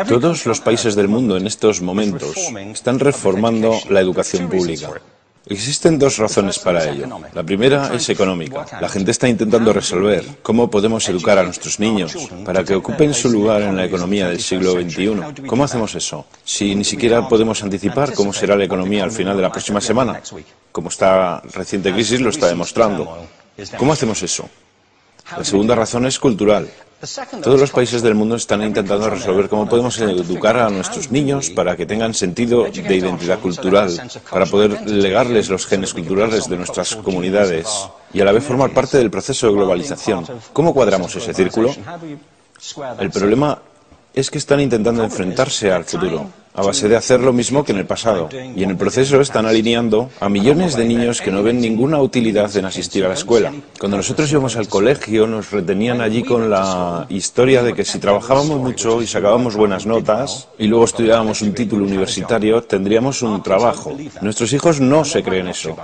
Todos los países del mundo en estos momentos están reformando la educación pública. Existen dos razones para ello. La primera es económica. La gente está intentando resolver cómo podemos educar a nuestros niños para que ocupen su lugar en la economía del siglo XXI. ¿Cómo hacemos eso? Si ni siquiera podemos anticipar cómo será la economía al final de la próxima semana, como esta reciente crisis lo está demostrando. ¿Cómo hacemos eso? La segunda razón es cultural. Todos los países del mundo están intentando resolver cómo podemos educar a nuestros niños para que tengan sentido de identidad cultural, para poder legarles los genes culturales de nuestras comunidades y a la vez formar parte del proceso de globalización. ¿Cómo cuadramos ese círculo? El problema es que están intentando enfrentarse al futuro, a base de hacer lo mismo que en el pasado. Y en el proceso están alineando a millones de niños que no ven ninguna utilidad en asistir a la escuela. Cuando nosotros íbamos al colegio nos retenían allí con la historia de que si trabajábamos mucho y sacábamos buenas notas y luego estudiábamos un título universitario, tendríamos un trabajo. Nuestros hijos no se creen eso.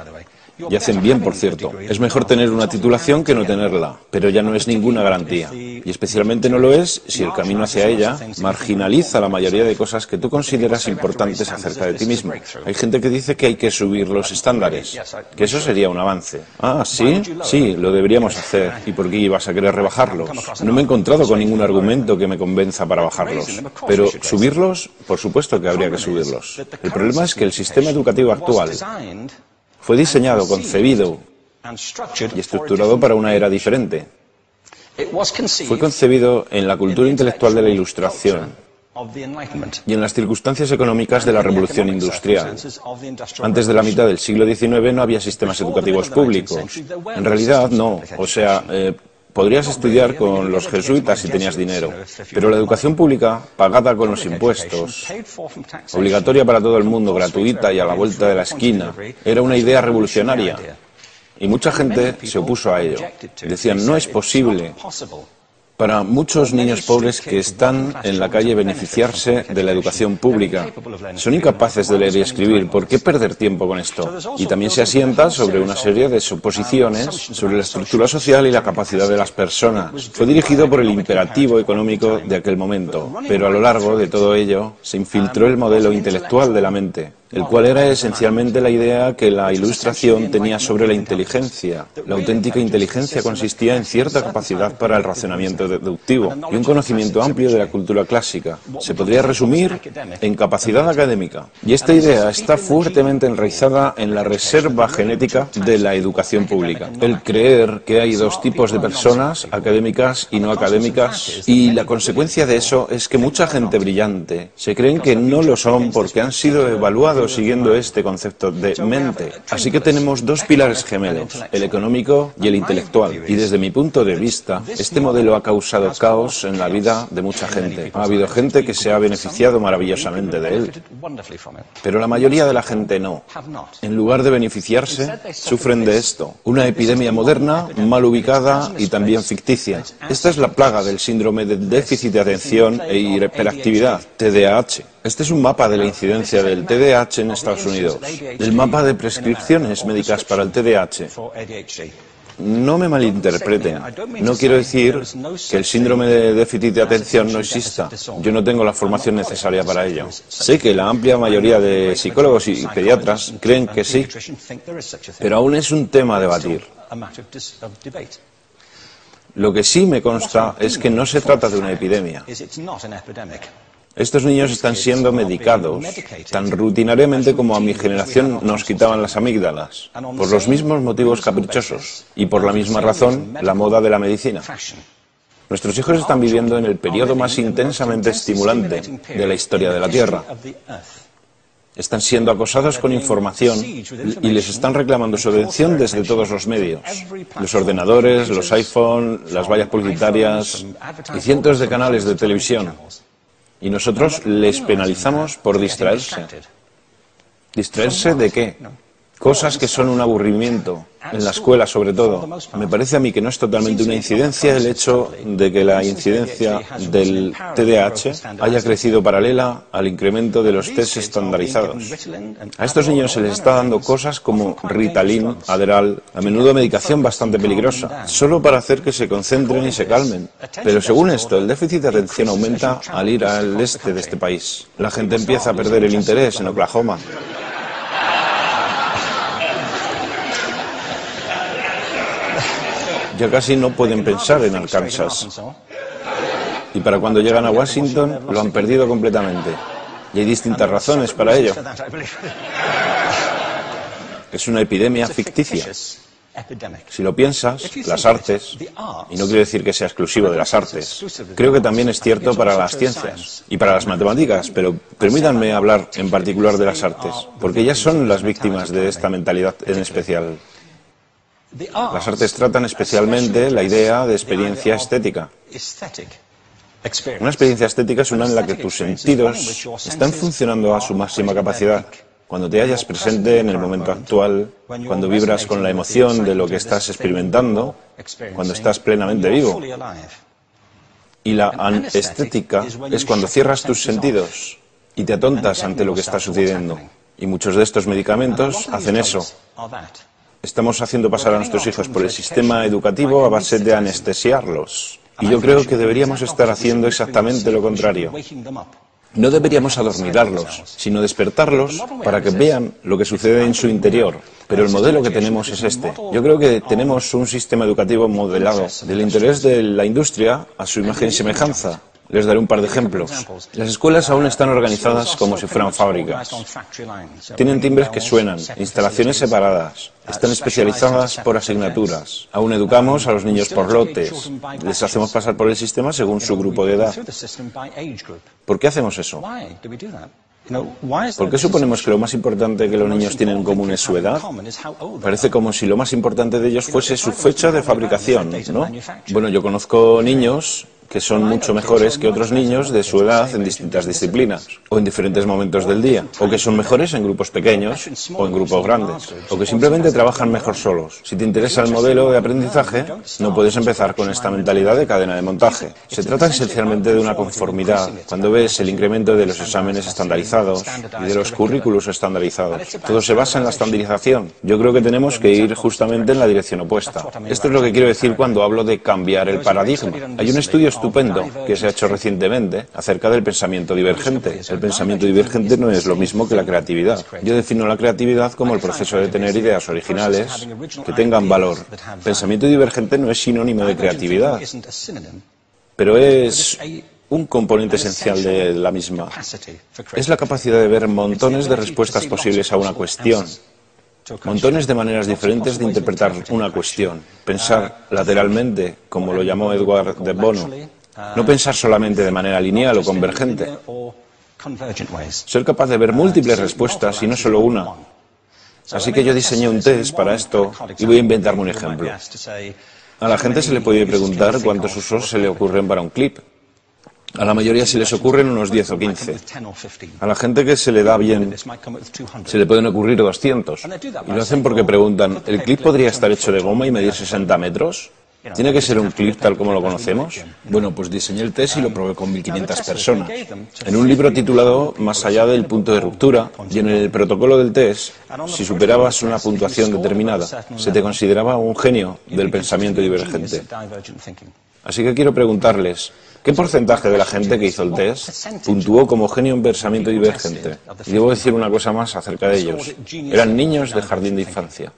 Y hacen bien, por cierto. Es mejor tener una titulación que no tenerla, pero ya no es ninguna garantía. Y especialmente no lo es si el camino hacia ella marginaliza la mayoría de cosas que tú consideras importantes acerca de ti mismo. Hay gente que dice que hay que subir los estándares, que eso sería un avance. Ah, ¿sí? Sí, lo deberíamos hacer. ¿Y por qué ibas a querer rebajarlos? No me he encontrado con ningún argumento que me convenza para bajarlos. Pero subirlos, por supuesto que habría que subirlos. El problema es que el sistema educativo actual fue diseñado, concebido y estructurado para una era diferente. Fue concebido en la cultura intelectual de la Ilustración y en las circunstancias económicas de la Revolución Industrial. Antes de la mitad del siglo XIX no había sistemas educativos públicos. En realidad no. O sea, podrías estudiar con los jesuitas si tenías dinero, pero la educación pública, pagada con los impuestos, obligatoria para todo el mundo, gratuita y a la vuelta de la esquina, era una idea revolucionaria. Y mucha gente se opuso a ello. Decían, no es posible para muchos niños pobres que están en la calle beneficiarse de la educación pública. Son incapaces de leer y escribir. ¿Por qué perder tiempo con esto? Y también se asienta sobre una serie de suposiciones sobre la estructura social y la capacidad de las personas. Fue dirigido por el imperativo económico de aquel momento, pero a lo largo de todo ello se infiltró el modelo intelectual de la mente, el cual era esencialmente la idea que la Ilustración tenía sobre la inteligencia. La auténtica inteligencia consistía en cierta capacidad para el razonamiento deductivo y un conocimiento amplio de la cultura clásica. Se podría resumir en capacidad académica. Y esta idea está fuertemente enraizada en la reserva genética de la educación pública. El creer que hay dos tipos de personas, académicas y no académicas, y la consecuencia de eso es que mucha gente brillante se creen que no lo son porque han sido evaluados siguiendo este concepto de mente. Así que tenemos dos pilares gemelos, el económico y el intelectual. Y desde mi punto de vista, este modelo ha causado caos en la vida de mucha gente. Ha habido gente que se ha beneficiado maravillosamente de él, pero la mayoría de la gente no. En lugar de beneficiarse, sufren de esto. Una epidemia moderna, mal ubicada y también ficticia. Esta es la plaga del síndrome de déficit de atención e hiperactividad, TDAH. Este es un mapa de la incidencia del TDAH en Estados Unidos. El mapa de prescripciones médicas para el TDAH. No me malinterpreten. No quiero decir que el síndrome de déficit de atención no exista. Yo no tengo la formación necesaria para ello. Sé que la amplia mayoría de psicólogos y pediatras creen que sí, pero aún es un tema a debatir. Lo que sí me consta es que no se trata de una epidemia. Estos niños están siendo medicados tan rutinariamente como a mi generación nos quitaban las amígdalas, por los mismos motivos caprichosos y por la misma razón la moda de la medicina. Nuestros hijos están viviendo en el periodo más intensamente estimulante de la historia de la Tierra. Están siendo acosados con información y les están reclamando su atención desde todos los medios. Los ordenadores, los iPhone, las vallas publicitarias y cientos de canales de televisión. Y nosotros les penalizamos por distraerse. ¿Distraerse de qué? Cosas que son un aburrimiento, en la escuela sobre todo. Me parece a mí que no es totalmente una incidencia el hecho de que la incidencia del TDAH haya crecido paralela al incremento de los test estandarizados. A estos niños se les está dando cosas como Ritalin, Adderall, a menudo medicación bastante peligrosa, solo para hacer que se concentren y se calmen. Pero según esto, el déficit de atención aumenta al ir al este de este país. La gente empieza a perder el interés en Oklahoma. Ya casi no pueden pensar en Arkansas. Y para cuando llegan a Washington, lo han perdido completamente. Y hay distintas razones para ello. Es una epidemia ficticia. Si lo piensas, las artes, y no quiero decir que sea exclusivo de las artes, creo que también es cierto para las ciencias y para las matemáticas, pero permítanme hablar en particular de las artes, porque ellas son las víctimas de esta mentalidad en especial. Las artes tratan especialmente la idea de experiencia estética. Una experiencia estética es una en la que tus sentidos están funcionando a su máxima capacidad. Cuando te hallas presente en el momento actual, cuando vibras con la emoción de lo que estás experimentando, cuando estás plenamente vivo. Y la anestética es cuando cierras tus sentidos y te atontas ante lo que está sucediendo. Y muchos de estos medicamentos hacen eso. Estamos haciendo pasar a nuestros hijos por el sistema educativo a base de anestesiarlos. Y yo creo que deberíamos estar haciendo exactamente lo contrario. No deberíamos adormilarlos, sino despertarlos para que vean lo que sucede en su interior. Pero el modelo que tenemos es este. Yo creo que tenemos un sistema educativo modelado del interés de la industria a su imagen y semejanza. Les daré un par de ejemplos. Las escuelas aún están organizadas como si fueran fábricas. Tienen timbres que suenan, instalaciones separadas, están especializadas por asignaturas. Aún educamos a los niños por lotes. Les hacemos pasar por el sistema según su grupo de edad. ¿Por qué hacemos eso? ¿Por qué suponemos que lo más importante que los niños tienen en común es su edad? Parece como si lo más importante de ellos fuese su fecha de fabricación, ¿no? Bueno, yo conozco niños que son mucho mejores que otros niños de su edad en distintas disciplinas, o en diferentes momentos del día, o que son mejores en grupos pequeños o en grupos grandes, o que simplemente trabajan mejor solos. Si te interesa el modelo de aprendizaje, no puedes empezar con esta mentalidad de cadena de montaje. Se trata esencialmente de una conformidad. Cuando ves el incremento de los exámenes estandarizados y de los currículos estandarizados, todo se basa en la estandarización. Yo creo que tenemos que ir justamente en la dirección opuesta. Esto es lo que quiero decir cuando hablo de cambiar el paradigma. Hay un estudio estupendo que se ha hecho recientemente acerca del pensamiento divergente. El pensamiento divergente no es lo mismo que la creatividad. Yo defino la creatividad como el proceso de tener ideas originales que tengan valor. Pensamiento divergente no es sinónimo de creatividad, pero es un componente esencial de la misma. Es la capacidad de ver montones de respuestas posibles a una cuestión. Montones de maneras diferentes de interpretar una cuestión. Pensar lateralmente, como lo llamó Edward de Bono. No pensar solamente de manera lineal o convergente. Ser capaz de ver múltiples respuestas y no solo una. Así que yo diseñé un test para esto y voy a inventarme un ejemplo. A la gente se le puede preguntar cuántos usos se le ocurren para un clip. A la mayoría se les ocurren unos 10 o 15. A la gente que se le da bien, se le pueden ocurrir 200. Y lo hacen porque preguntan, ¿el clip podría estar hecho de goma y medir 60 metros? ¿Tiene que ser un clip tal como lo conocemos? Bueno, pues diseñé el test y lo probé con 1.500 personas. En un libro titulado Más allá del punto de ruptura, y en el protocolo del test, si superabas una puntuación determinada, se te consideraba un genio del pensamiento divergente. Así que quiero preguntarles, ¿qué porcentaje de la gente que hizo el test puntuó como genio en pensamiento divergente? Y debo decir una cosa más acerca de ellos. Eran niños de jardín de infancia.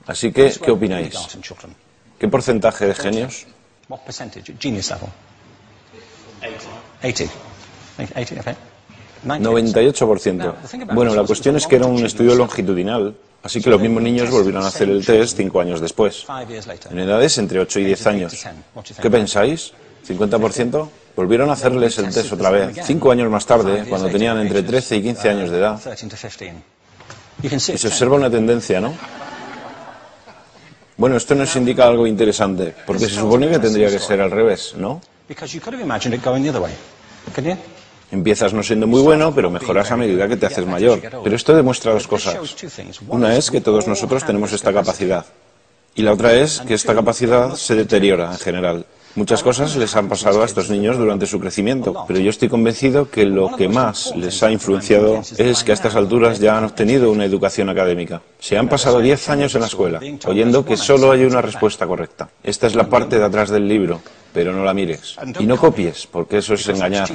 Así que, ¿qué opináis? ¿Qué porcentaje de genios? 98%. Bueno, la cuestión es que era un estudio longitudinal, así que los mismos niños volvieron a hacer el test 5 años después, en edades entre 8 y 10 años. ¿Qué pensáis? ¿50%? Volvieron a hacerles el test otra vez, 5 años más tarde, cuando tenían entre 13 y 15 años de edad. Y se observa una tendencia, ¿no? Bueno, esto nos indica algo interesante, porque se supone que tendría que ser al revés, ¿no? Empiezas no siendo muy bueno, pero mejoras a medida que te haces mayor. Pero esto demuestra dos cosas. Una es que todos nosotros tenemos esta capacidad. Y la otra es que esta capacidad se deteriora en general. Muchas cosas les han pasado a estos niños durante su crecimiento, pero yo estoy convencido que lo que más les ha influenciado es que a estas alturas ya han obtenido una educación académica. Se han pasado 10 años en la escuela, oyendo que solo hay una respuesta correcta. Esta es la parte de atrás del libro, pero no la mires. Y no copies, porque eso es engañar.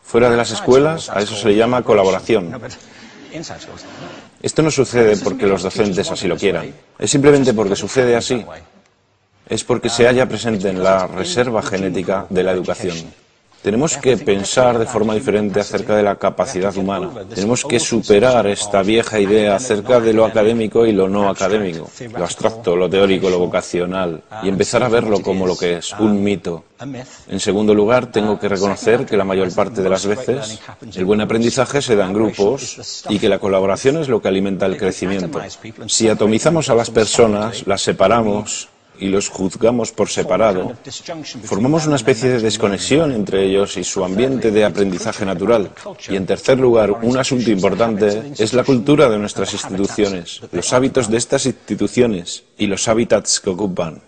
Fuera de las escuelas, a eso se le llama colaboración. Esto no sucede porque los docentes así lo quieran. Es simplemente porque sucede así. Es porque se halla presente en la reserva genética de la educación. Tenemos que pensar de forma diferente acerca de la capacidad humana. Tenemos que superar esta vieja idea acerca de lo académico y lo no académico, lo abstracto, lo teórico, lo vocacional, y empezar a verlo como lo que es, un mito. En segundo lugar, tengo que reconocer que la mayor parte de las veces el buen aprendizaje se da en grupos y que la colaboración es lo que alimenta el crecimiento. Si atomizamos a las personas, las separamos y los juzgamos por separado, formamos una especie de desconexión entre ellos y su ambiente de aprendizaje natural. Y en tercer lugar, un asunto importante es la cultura de nuestras instituciones, los hábitos de estas instituciones y los hábitats que ocupan.